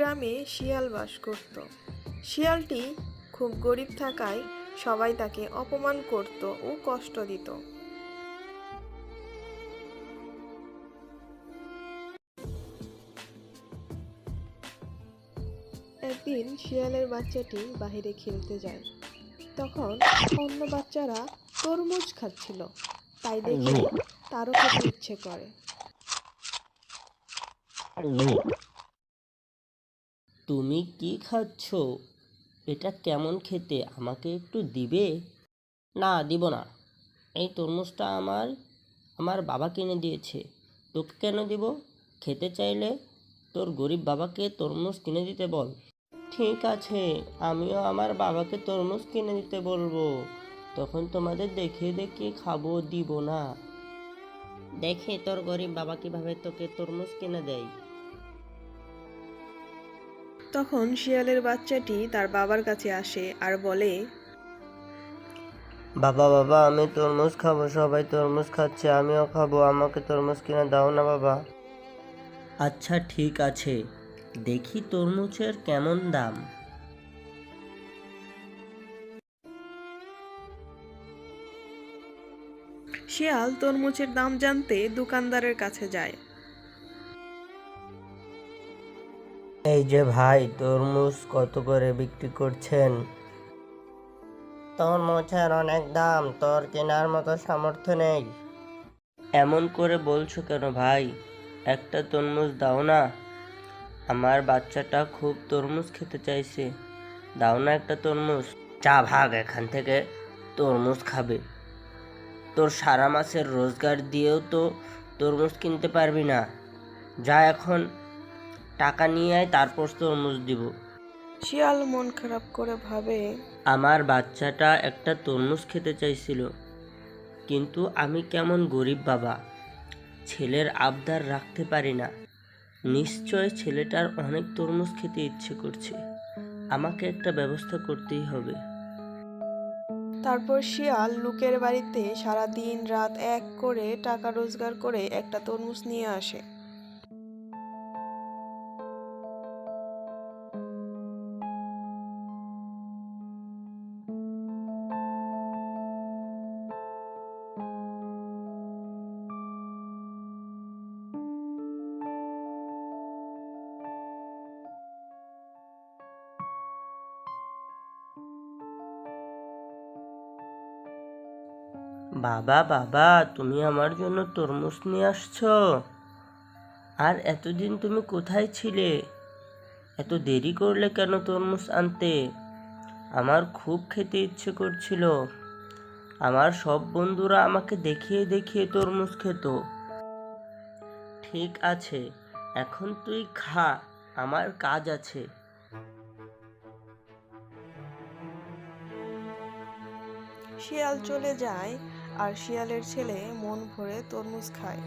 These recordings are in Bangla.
গ্রামে শিয়াল বাস করত। শিয়ালটি খুব গরিব থাকায় সবাই তাকে অপমান করত ও কষ্ট দিত। একদিন শিয়ালের বাচ্চাটি বাহিরে খেলতে যায়। তখন অন্য বাচ্চারা তরমুজ খাচ্ছিল, তাই দেখে তারও খেতে ইচ্ছে করে। তুমি কি খাচ্ছ? এটা কেমন খেতে, আমাকে একটু দিবে? না, দিব না। এই তরমুজটা আমার বাবা কিনে দিয়েছে, তোকে কেন দিব? খেতে চাইলে তোর গরিব বাবাকে তরমুজ কিনে দিতে বল। ঠিক আছে, আমিও আমার বাবাকে তরমুজ কিনে দিতে বলবো। তখন তোমাদের দেখিয়ে দেখিয়ে খাবো, দিব না। দেখে তোর গরিব বাবা কিভাবে তোকে তরমুজ কিনে দেয়। তখন শিয়ালের বাচ্চাটি তার বাবার কাছে আসে আর বলে, বাবা বাবা, আমি তরমুজ খাবো, সবাই তরমুজ খাচ্ছে, আমিও খাবো, আমাকে তরমুজ কিনে দাও না বাবা। আচ্ছা ঠিক আছে, দেখি তরমুজের কেমন দাম। শিয়াল তরমুজের দাম জানতে দোকানদারের কাছে যায়। এই যে ভাই, তরমুজ কত করে বিক্রি করছেন? তরমুজের অনেক দাম, তোর কেনার মতো সামর্থ্য নেই। এমন করে বলছো কেন ভাই? একটা তরমুজ দাও না, আমার বাচ্চাটা খুব তরমুজ খেতে চাইছে, দাও না একটা তরমুজ। চা ভাগ এখান থেকে, তরমুজ খাবে? তোর সারা মাসের রোজগার দিয়েও তো তরমুজ কিনতে পারবি না। যা এখন টাকা নিয়ে আয়, তারপর তরমুজ দিব। শিয়াল মন খারাপ করে ভাবে, আমার বাচ্চাটা একটা তরমুজ খেতে চাইছিল, কিন্তু আমি কেমন গরিব বাবা, ছেলের আবদার রাখতে পারি না। নিশ্চয় ছেলেটার অনেক তরমুজ খেতে ইচ্ছে করছে, আমাকে একটা ব্যবস্থা করতেই হবে। তারপর শিয়াল লোকের বাড়িতে সারা দিন রাত এক করে টাকা রোজগার করে একটা তরমুজ নিয়ে আসে। বাবা বাবা, তুমি আমার জন্য তরমুজ নিয়ে আসছো? আর এতদিন তুমি কোথায় ছিলে? এত দেরি করলে কেন তরমুজ আনতে? আমার খুব খেতে ইচ্ছে করছিল। আমার সব বন্ধুরা আমাকে দেখিয়ে দেখিয়ে তরমুজ খেত। ঠিক আছে, এখন তুই খা, আমার কাজ আছে। শিয়াল চলে যায় আর শিয়ালের ছেলে মন ভরে তরমুজ খায়।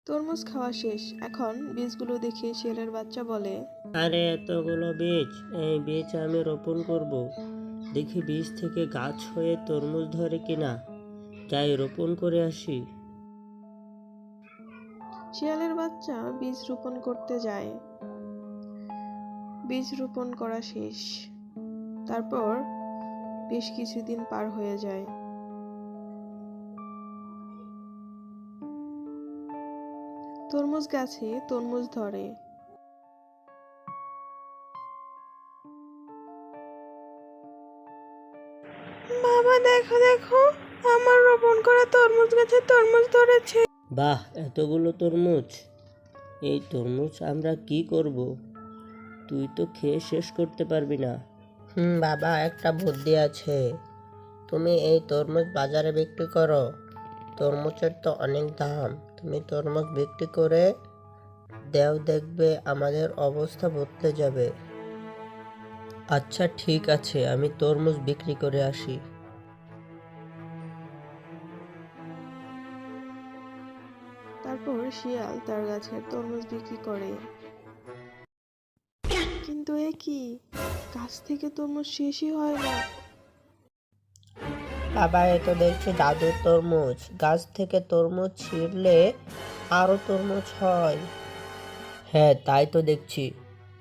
তরমুজ খাওয়া শেষ, এখন বীজগুলো দেখে শিয়ালের বাচ্চা বলে, আরে এতগুলো বীজ, এই বীজ আমি রোপণ করব। দেখি বীজ থেকে গাছ হয়ে তরমুজ ধরে কিনা। যাই রোপণ করে আসি। শিয়ালের বাচ্চা বীজ রোপণ করতে যায়। বীজ রোপণ করা শেষ, তারপর বেশ কিছুদিন পার হয়ে যায়। তরমুজ গাছে তরমুজ ধরে। বাবা দেখো দেখো, আমার রোপণ করা তরমুজ গাছে তরমুজ ধরেছে। বাহ, এতগুলো তরমুজ! এই তরমুজ আমরা কি করব? তুই তো খেয়ে শেষ করতে পারবি না। বাবা, একটা বুদ্ধি আছে। তুমি এই তরমুজ বাজারে বিক্রি করো। তরমুজের তো অনেক দাম, তুমি তরমুজ বিক্রি করে দেও, দেখবে আমাদের অবস্থা বদলে যাবে। আচ্ছা ঠিক আছে, আমি তরমুজ বিক্রি করে আসি। তারপর শিয়াল তার গাছের তরমুজ বিক্রি করে। কিন্তু এ কি, গাছ থেকে তরমুজ শেষই হয় না। বাবা, এ তো দেখছি জাদুর তরমুজ। গাছ থেকে তরমুজ ছিঁড়লে আরো তরমুজ হয়। হ্যাঁ, তাই তো দেখছি।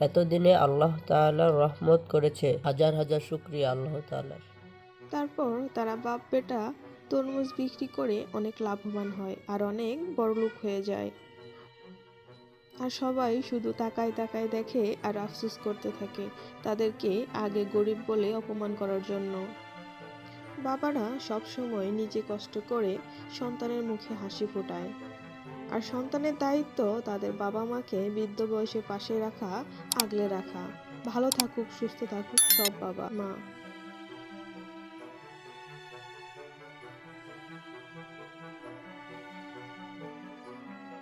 এতদিনে আল্লাহ তাআলার রহমত করেছে। হাজার হাজার শুকরিয়া আল্লাহ তাআলার। তারপর তারা বাপ বেটা তরমুজ বিক্রি করে অনেক লাভবান হয় আর অনেক বড়লোক হয়ে যায়। আর সবাই শুধু তাকায় তাকায় দেখে আর আফসোস করতে থাকে তাদেরকে আগে গরিব বলে অপমান করার জন্য। বাবারা সবসময় নিজে কষ্ট করে সন্তানের মুখে হাসি ফোটায়, আর সন্তানের দায়িত্ব তাদের বাবা মাকে বৃদ্ধ বয়সে পাশে রাখা, আগলে রাখা। ভালো থাকুক, সুস্থ থাকুক সব বাবা মা।